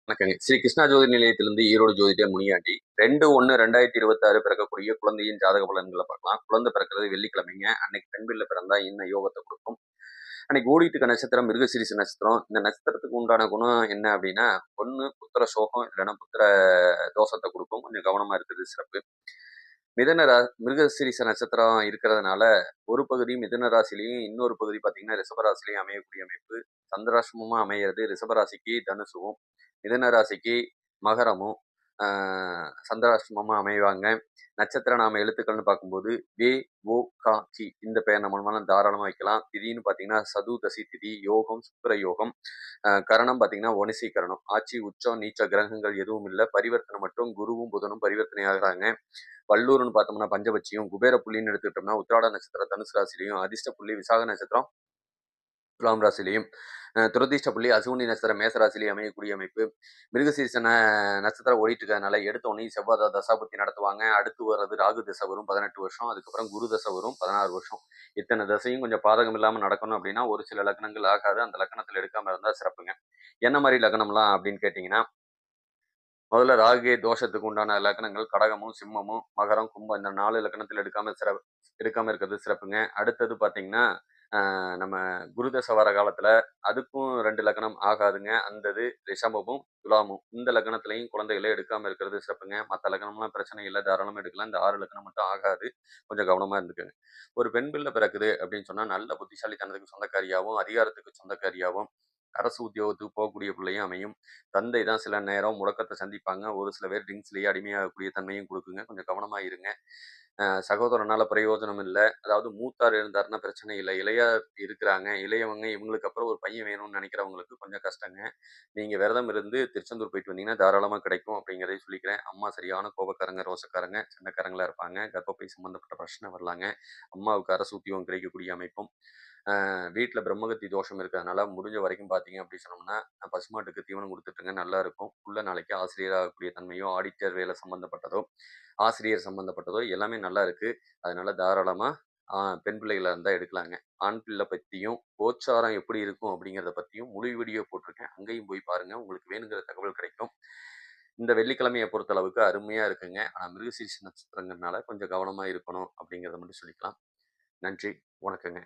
வணக்கங்க. ஸ்ரீ கிருஷ்ணா ஜோதி நிலையத்திலிருந்து ஈரோடு ஜோதிடர் முனியாண்டி. 2/1/2026 பிறக்கக்கூடிய குழந்தையின் ஜாதக பலன்கள பார்க்கலாம். குழந்தை பிறக்கிறது வெள்ளிக்கிழமைங்க. அன்னைக்கு பெண் பிள்ளை பிறந்தா என்ன யோகத்த குடுக்கும்? அன்னைக்கு ஓடிட்டு இருக்க நட்சத்திரம் மிருகசீரிஷ நட்சத்திரம். இந்த நட்சத்திரத்துக்கு உண்டான குணம் என்ன அப்படின்னா, ஒண்ணு புத்திர சோகம் இல்லன்னா புத்திர தோஷத்த குடுக்கும். கொஞ்சம் கவனமா இருக்கிறது சிறப்பு. மிதுன ரா மிருகசீரிஷ நட்சத்திரம் இருக்கிறதுனால, ஒரு பகுதி மிதுன ராசியிலயும், இன்னொரு பகுதி பார்த்தீங்கன்னா ரிஷப ராசியிலயும் அமையக்கூடிய அமைப்பு. சந்திராஷ்டமமா அமையறது ரிஷப ராசிக்கு தனுசுவும், மிதுன ராசிக்கு மகரமும் சந்திராஷ்டமமா அமைவாங்க. நட்சத்திர நாம எழுத்துக்கள்னு பார்க்கும்போது வே, ஓ, கா, கி இந்த பெயர் நம்மளால தாராளமா வைக்கலாம். திதின்னு பார்த்தீங்கன்னா சதுர்தசி திதி, யோகம் சுக்கிர யோகம், கரணம் பார்த்தீங்கன்னா ஒனிசி கரணம். ஆட்சி, உச்சம், நீச்ச கிரகங்கள் எதுவும் இல்ல. பரிவர்த்தனை மட்டும் குருவும் புதனும் பரிவர்த்தனை ஆகுறாங்க. வல்லூர்ன்னு பார்த்தோம்னா பஞ்சபட்சியும், குபேர புள்ளின்னு எடுத்துக்கிட்டோம்னா உத்திராட நட்சத்திரம் தனுசு ராசிலையும், அதிர்ஷ்ட புள்ளி விசாக நட்சத்திரம் துலாம் ராசிலையும், துரதிர்ஷ்ட புள்ளி அசுவினி நட்சத்திரம் மேச ராசிலையும் அமையக்கூடிய அமைப்பு. மிருகசீரிஷ நட்சத்திரம் ஓடிட்டு இருக்கிறதுனால எடுத்த உடனே செவ்வாய் தசாபுத்தி நடத்துவாங்க. அடுத்து வர்றது ராகு தசை வரும் 18 வருஷம். அதுக்கப்புறம் குரு தசை வரும் 16 வருஷம். இத்தனை தசையும் கொஞ்சம் பாதகம் இல்லாம நடக்கணும் அப்படின்னா ஒரு சில லக்னங்கள் ஆகாது. அந்த லக்னத்தில் எடுக்காம இருந்தா சிறப்புங்க. என்ன மாதிரி லக்னம்லாம் அப்படின்னு கேட்டீங்கன்னா, முதல்ல ராகு தோஷத்துக்கு உண்டான லக்னங்கள் கடகமும், சிம்மமும், மகரம், கும்பம் இந்த 4 லக்னத்தில் எடுக்காம இருக்கிறது சிறப்புங்க. அடுத்தது பார்த்தீங்கன்னா, நம்ம குருதசை வர காலத்துல அதுக்கும் 2 லக்னம் ஆகாதுங்க. அந்த இது ரிஷபமும், துலாமும். இந்த லக்னத்திலயும் குழந்தைகள எடுக்காம இருக்கிறது சிறப்புங்க. மத்த லக்னம்லாம் பிரச்சனை இல்ல. தாராளமா எடுக்கலாம். இந்த 6 லக்னம் மட்டும் ஆகாது. கொஞ்சம் கவனமா இருந்துக்கங்க. ஒரு பெண் பிள்ளை பிறக்குது அப்படின்னு சொன்னா, நல்ல புத்திசாலித்தனத்துக்கு சொந்தக்காரியாவும், அதிகாரத்துக்கு சொந்தக்காரியாவும், அரசு உத்தியோகத்துக்கு போகக்கூடிய பிள்ளையும் அமையும். தந்தை தான் சில நேரம் முடக்கத்த சந்திப்பாங்க. ஒரு சில பேர் ட்ரிங்க்ஸ்லயே அடிமையாகக்கூடிய தன்மையும் குடுக்குங்க. கொஞ்சம் கவனமா இருங்க. சகோதரனால பிரயோஜனம் இல்ல. அதாவது மூத்தார் இருந்தாருன்னா பிரச்சனை இல்ல. இளையார் இருக்கிறாங்க. இளையவங்க இவங்களுக்கு அப்புறம் ஒரு பையன் வேணும்னு நெனைக்கிறவங்களுக்கு கொஞ்சம் கஷ்டங்க. நீங்க விரதம் இருந்து திருச்செந்தூர் போயிட்டு வந்தீங்கன்னா, தாராளமா கிடைக்கும் அப்படிங்கிறதையும் சொல்லிக்கிறேன். அம்மா சரியான கோபக்காரங்க, ரோசக்காரங்க, சண்டைக்காரங்களா இருப்பாங்க. கர்ப்பப்பை சம்மந்தப்பட்ட பிரச்சனை வரலாங்க. அம்மாவுக்கு அரசு உத்தியோகம் கிடைக்கக்கூடிய அமைப்பும். வீட்ல பிரம்மகத்தி தோஷம் இருக்கிறதுனால முடிஞ்ச வரைக்கும் பார்த்தீங்க அப்படி சொன்னோம்னா, பசுமாட்டுக்கு தீவனம் குடுத்துட்டுருங்க நல்லா இருக்கும். புள்ள நாளைக்கு ஆசிரியர் ஆகக்கூடிய தன்மையோ, ஆடிட்டர் வேலை சம்மந்தப்பட்டதோ, ஆசிரியர் சம்மந்தப்பட்டதோ எல்லாமே நல்லா இருக்கு. அதனால தாராளமா பெண் பிள்ளைகளா இருந்தா எடுக்கலாங்க. ஆண் பிள்ளை பத்தியும், கோச்சாரம் எப்படி இருக்கும் அப்படிங்கிறத பத்தியும் முழு வீடியோ போட்டிருக்கேன். அங்கேயும் போய் பாருங்க. உங்களுக்கு வேணுங்கிற தகவல் கிடைக்கும். இந்த வெள்ளிக்கிழமைய பொறுத்தளவுக்கு அருமையா இருக்குங்க. ஆனா மிருகசீரிஷ நட்சத்திரங்கிறதுனால கொஞ்சம் கவனமா இருக்கணும் அப்படிங்கிறத மட்டும் சொல்லிக்கலாம். நன்றி. வணக்கங்க.